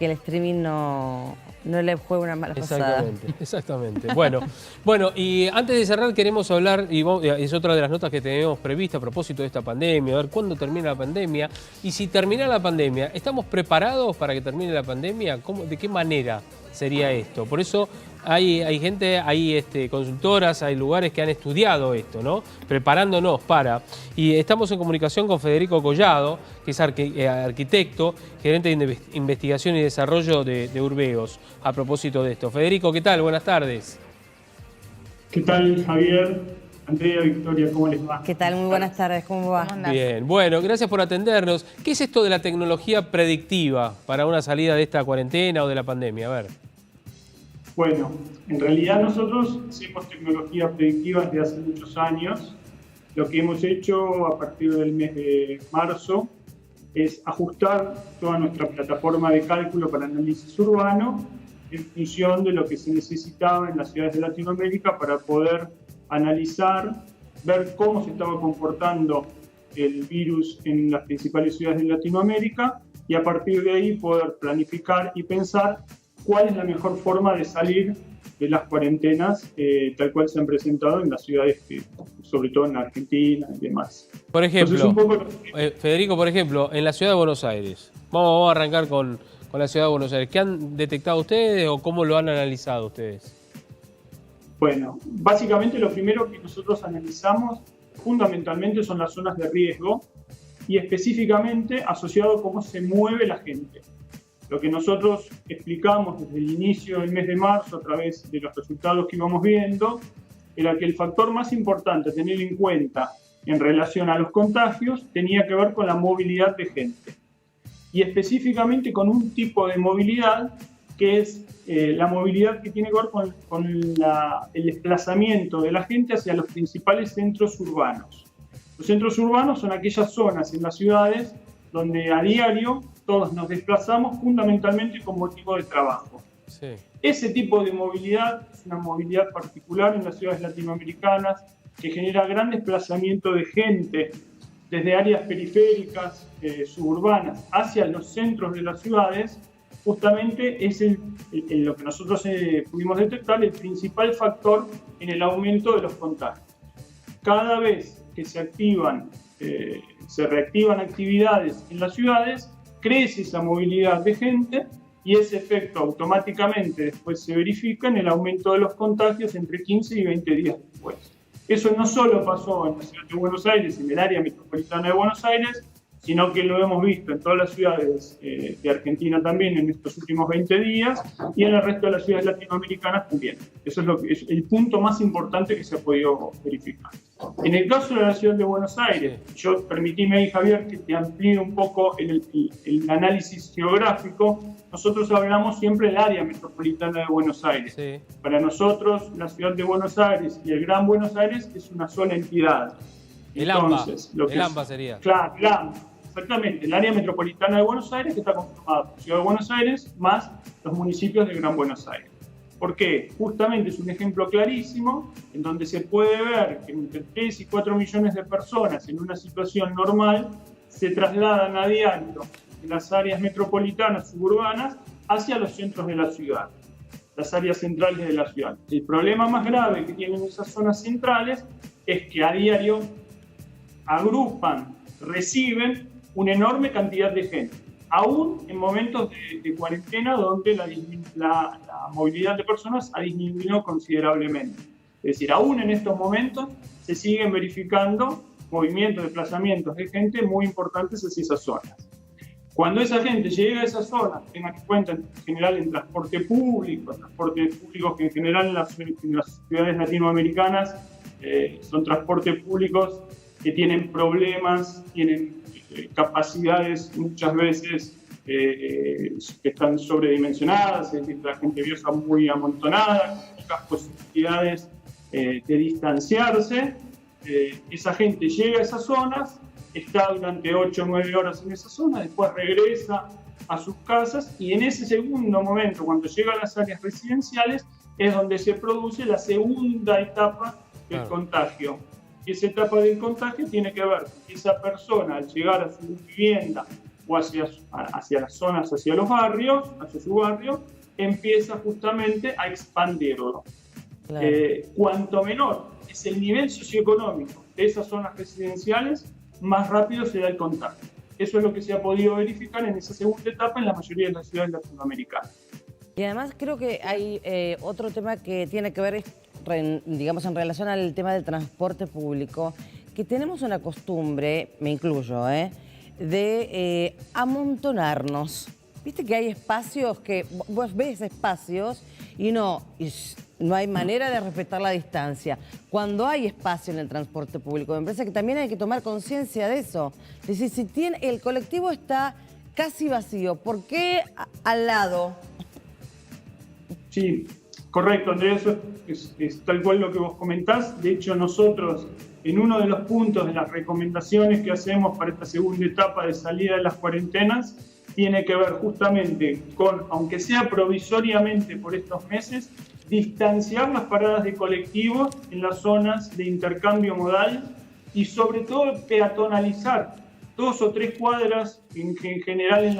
que el streaming no le juegue una mala pasada. Exactamente. Bueno, y antes de cerrar queremos hablar, y es otra de las notas que tenemos prevista a propósito de esta pandemia, a ver cuándo termina la pandemia, y si termina la pandemia, ¿estamos preparados para que termine la pandemia? ¿De qué manera sería esto? Por eso hay gente, hay consultoras, hay lugares que han estudiado esto, ¿no? Preparándonos para. Y estamos en comunicación con Federico Collado, que es arquitecto, gerente de investigación y desarrollo de Urbeos, a propósito de esto. Federico, ¿qué tal? Buenas tardes. ¿Qué tal, Javier? Andrea, Victoria, ¿cómo les va? ¿Qué tal? Muy buenas tardes, ¿cómo va? Bien, bueno, gracias por atendernos. ¿Qué es esto de la tecnología predictiva para una salida de esta cuarentena o de la pandemia? A ver. Bueno, en realidad nosotros hacemos tecnología predictiva desde hace muchos años. Lo que hemos hecho a partir del mes de marzo es ajustar toda nuestra plataforma de cálculo para análisis urbano en función de lo que se necesitaba en las ciudades de Latinoamérica para poder analizar, ver cómo se estaba comportando el virus en las principales ciudades de Latinoamérica y a partir de ahí poder planificar y pensar cuál es la mejor forma de salir de las cuarentenas tal cual se han presentado en las ciudades, sobre todo en Argentina y demás. Por ejemplo, Federico, por ejemplo, en la ciudad de Buenos Aires, vamos a arrancar con la ciudad de Buenos Aires. ¿Qué han detectado ustedes o cómo lo han analizado ustedes? Bueno, básicamente lo primero que nosotros analizamos fundamentalmente son las zonas de riesgo y específicamente asociado a cómo se mueve la gente. Lo que nosotros explicamos desde el inicio del mes de marzo a través de los resultados que íbamos viendo era que el factor más importante a tener en cuenta en relación a los contagios tenía que ver con la movilidad de gente y específicamente con un tipo de movilidad que es la movilidad que tiene que ver con el desplazamiento de la gente hacia los principales centros urbanos. Los centros urbanos son aquellas zonas en las ciudades donde a diario todos nos desplazamos fundamentalmente con motivo de trabajo. Sí. Ese tipo de movilidad es una movilidad particular en las ciudades latinoamericanas que genera gran desplazamiento de gente desde áreas periféricas, suburbanas, hacia los centros de las ciudades. Justamente es lo que nosotros pudimos detectar, el principal factor en el aumento de los contagios. Cada vez que se reactivan actividades en las ciudades, crece esa movilidad de gente y ese efecto automáticamente después se verifica en el aumento de los contagios entre 15 y 20 días después. Eso no solo pasó en la ciudad de Buenos Aires, en el área metropolitana de Buenos Aires, sino que lo hemos visto en todas las ciudades de Argentina también en estos últimos 20 días y en el resto de las ciudades latinoamericanas también. Eso es el punto más importante que se ha podido verificar. En el caso de la ciudad de Buenos Aires, permitime ahí, Javier, que te amplíe un poco el análisis geográfico. Nosotros hablamos siempre del área metropolitana de Buenos Aires. Sí. Para nosotros, la ciudad de Buenos Aires y el Gran Buenos Aires es una sola entidad. El AMBA sería. Claro, el AMBA. Exactamente, el área metropolitana de Buenos Aires que está conformada por Ciudad de Buenos Aires más los municipios del Gran Buenos Aires. ¿Por qué? Justamente es un ejemplo clarísimo en donde se puede ver que entre 3 y 4 millones de personas en una situación normal se trasladan a diario de las áreas metropolitanas suburbanas hacia los centros de la ciudad, las áreas centrales de la ciudad. El problema más grave que tienen esas zonas centrales es que a diario reciben una enorme cantidad de gente, aún en momentos de cuarentena donde la movilidad de personas ha disminuido considerablemente. Es decir, aún en estos momentos se siguen verificando movimientos, desplazamientos de gente muy importantes hacia esas zonas. Cuando esa gente llega a esas zonas, tengan en cuenta en general en transportes públicos que en general en las ciudades latinoamericanas son transportes públicos que tienen problemas, tienen capacidades muchas veces que están sobredimensionadas, es decir, la gente viaja muy amontonada, con pocas posibilidades de distanciarse. Esa gente llega a esas zonas, está durante 8 o 9 horas en esa zona, después regresa a sus casas y en ese segundo momento, cuando llega a las áreas residenciales, es donde se produce la segunda etapa del contagio. Y esa etapa del contagio tiene que ver con que esa persona, al llegar a su vivienda o hacia las zonas, hacia los barrios, hacia su barrio, empieza justamente a expandirlo. Claro. Cuanto menor es el nivel socioeconómico de esas zonas residenciales, más rápido se da el contagio. Eso es lo que se ha podido verificar en esa segunda etapa en la mayoría de las ciudades latinoamericanas. Y además creo que hay otro tema que tiene que ver, digamos, en relación al tema del transporte público, que tenemos una costumbre, me incluyo, de amontonarnos. Viste que hay espacios que vos ves espacios y no hay manera de respetar la distancia. Cuando hay espacio en el transporte público, me parece que también hay que tomar conciencia de eso. Es decir, si el colectivo está casi vacío, ¿por qué al lado? Sí, correcto, Andrea, eso es tal cual lo que vos comentás. De hecho, nosotros, en uno de los puntos de las recomendaciones que hacemos para esta segunda etapa de salida de las cuarentenas, tiene que ver justamente con, aunque sea provisoriamente por estos meses, distanciar las paradas de colectivos en las zonas de intercambio modal y sobre todo peatonalizar 2 o 3 cuadras en general en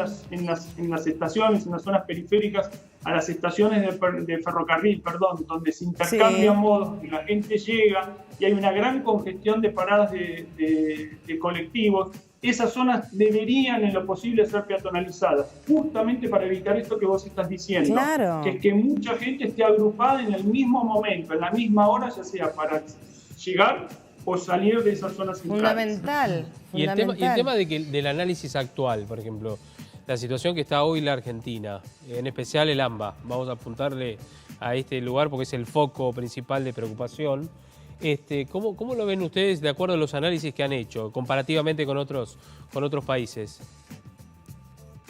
las estaciones, en las zonas periféricas a las estaciones de ferrocarril, donde se intercambian modos y la gente llega y hay una gran congestión de paradas de colectivos. Esas zonas deberían en lo posible ser peatonalizadas, justamente para evitar esto que vos estás diciendo, claro, que es que mucha gente esté agrupada en el mismo momento, en la misma hora, ya sea para llegar o salir de esas zonas centrales. Fundamental. Y el tema del análisis actual, por ejemplo, la situación que está hoy la Argentina, en especial el AMBA, vamos a apuntarle a este lugar porque es el foco principal de preocupación. ¿Cómo lo ven ustedes de acuerdo a los análisis que han hecho, comparativamente con otros países?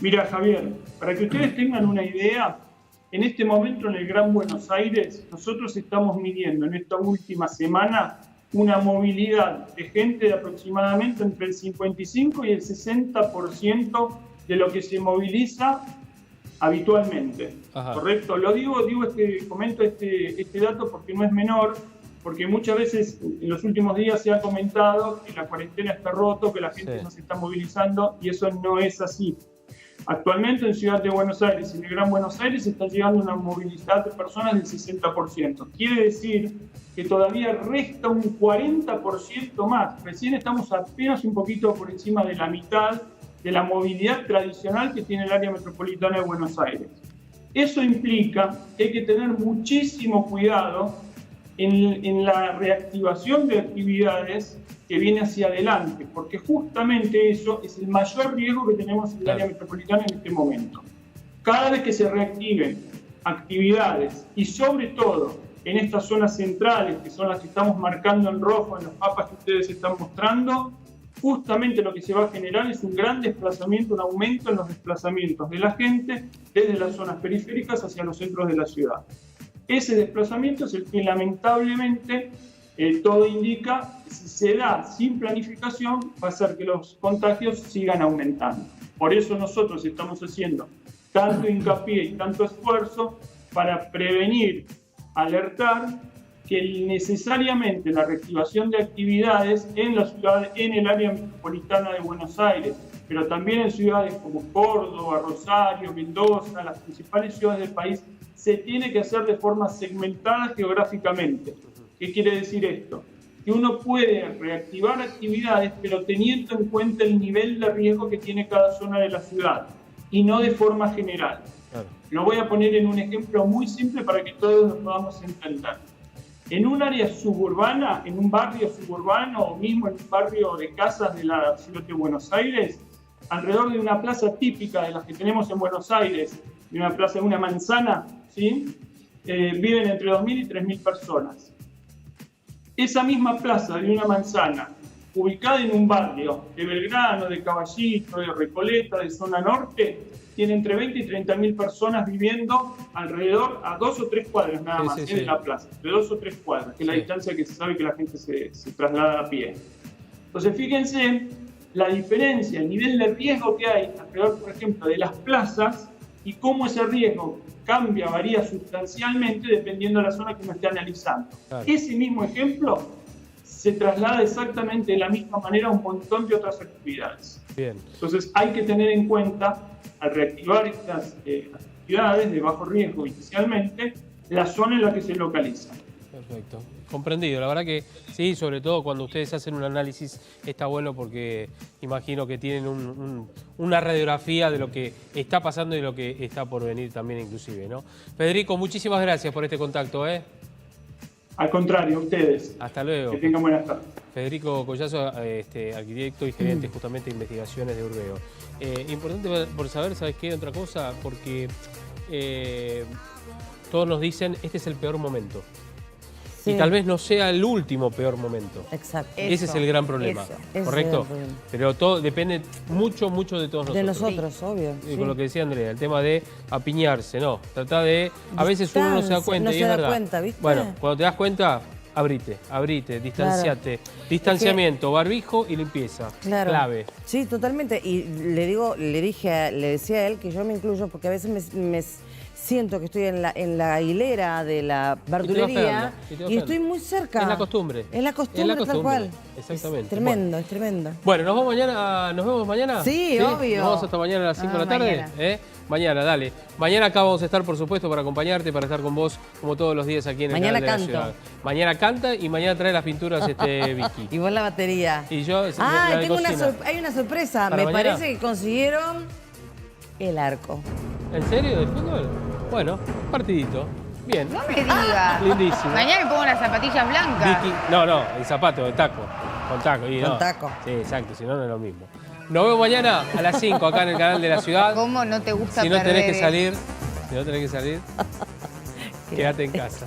Mira, Javier, para que ustedes tengan una idea, en este momento en el Gran Buenos Aires, nosotros estamos midiendo en esta última semana una movilidad de gente de aproximadamente entre el 55 y el 60% de lo que se moviliza habitualmente. Ajá. ¿Correcto? Comento este dato porque no es menor, porque muchas veces en los últimos días se ha comentado que la cuarentena está roto, que la gente no se está movilizando, y eso no es así. Actualmente en Ciudad de Buenos Aires y en el Gran Buenos Aires está llegando una movilidad de personas del 60%. Quiere decir que todavía resta un 40% más. Recién estamos apenas un poquito por encima de la mitad de la movilidad tradicional que tiene el área metropolitana de Buenos Aires. Eso implica que hay que tener muchísimo cuidado en la reactivación de actividades que viene hacia adelante, porque justamente eso es el mayor riesgo que tenemos en el área metropolitana en este momento. Cada vez que se reactiven actividades y sobre todo en estas zonas centrales, que son las que estamos marcando en rojo en los mapas que ustedes están mostrando, justamente lo que se va a generar es un gran desplazamiento, un aumento en los desplazamientos de la gente desde las zonas periféricas hacia los centros de la ciudad. Ese desplazamiento es el que lamentablemente todo indica que si se da sin planificación va a hacer que los contagios sigan aumentando. Por eso nosotros estamos haciendo tanto hincapié y tanto esfuerzo para prevenir, alertar que necesariamente la reactivación de actividades en la ciudad, en el área metropolitana de Buenos Aires, pero también en ciudades como Córdoba, Rosario, Mendoza, las principales ciudades del país, se tiene que hacer de forma segmentada geográficamente. ¿Qué quiere decir esto? Que uno puede reactivar actividades, pero teniendo en cuenta el nivel de riesgo que tiene cada zona de la ciudad, y no de forma general. Claro. Lo voy a poner en un ejemplo muy simple para que todos lo podamos entender. En un área suburbana, en un barrio suburbano o mismo en un barrio de casas de la ciudad de Buenos Aires, alrededor de una plaza típica de las que tenemos en Buenos Aires, de una plaza de una manzana, ¿sí? Viven entre 2.000 y 3.000 personas. Esa misma plaza de una manzana, ubicada en un barrio de Belgrano, de Caballito, de Recoleta, de zona norte, tiene entre 20 y 30.000 personas viviendo alrededor a 2 o 3 cuadras nada más de la plaza, de 2 o 3 cuadras, que es la distancia que se sabe que la gente se traslada a pie. Entonces fíjense la diferencia, el nivel de riesgo que hay alrededor, por ejemplo, de las plazas y cómo ese riesgo cambia, varía sustancialmente dependiendo de la zona que uno esté analizando. Claro. Ese mismo ejemplo se traslada exactamente de la misma manera a un montón de otras actividades. Bien. Entonces hay que tener en cuenta, al reactivar estas actividades de bajo riesgo inicialmente, la zona en la que se localizan. Perfecto, comprendido. La verdad que sí, sobre todo cuando ustedes hacen un análisis está bueno porque imagino que tienen una radiografía de lo que está pasando y lo que está por venir también inclusive, ¿no? Federico, muchísimas gracias por este contacto, ¿eh? Al contrario, ustedes. Hasta luego. Que tengan buenas tardes. Federico Collazo, arquitecto y gerente justamente de investigaciones de Urbeo. Importante por saber, ¿sabes qué? Otra cosa, porque todos nos dicen, este es el peor momento. Sí. Y tal vez no sea el último peor momento. Exacto. Ese es el gran problema, ¿correcto? Pero todo depende mucho de todos nosotros. De nosotros, obvio. Y con lo que decía Andrea, el tema de apiñarse, no. Trata de, a veces uno no se da cuenta, no y se es da verdad. cuenta, ¿viste? Bueno, cuando te das cuenta, abrite, distanciate. Distanciamiento, barbijo y limpieza. Claro. Clave. Sí, totalmente. Y le decía a él que yo me incluyo porque a veces me siento que estoy en la hilera de la verdulería y estoy muy cerca. Es la costumbre. Es la costumbre, tal cual. Exactamente. Es tremendo, bueno. es tremendo. Bueno, ¿nos vemos mañana? Sí, obvio. Nos vemos hasta mañana a las 5 de la tarde. Mañana. Mañana, dale. Mañana acá vamos a estar, por supuesto, para acompañarte, para estar con vos, como todos los días aquí en el canal de la ciudad. Mañana canta y mañana trae las pinturas Vicky. Y vos la batería. Y yo hay una sorpresa. ¿Para Me mañana? parece que consiguieron el arco. ¿En serio? ¿Del fútbol? Bueno, partidito. Bien. No me digas. Lindísimo. Mañana me pongo las zapatillas blancas. Vicky, no, el zapato, el taco. Con taco. Con taco. Sí, exacto, si no, no es lo mismo. Nos vemos mañana a las 5 acá en el canal de la ciudad. ¿Cómo no te gusta Si no tenés que perder? salir, quédate en casa.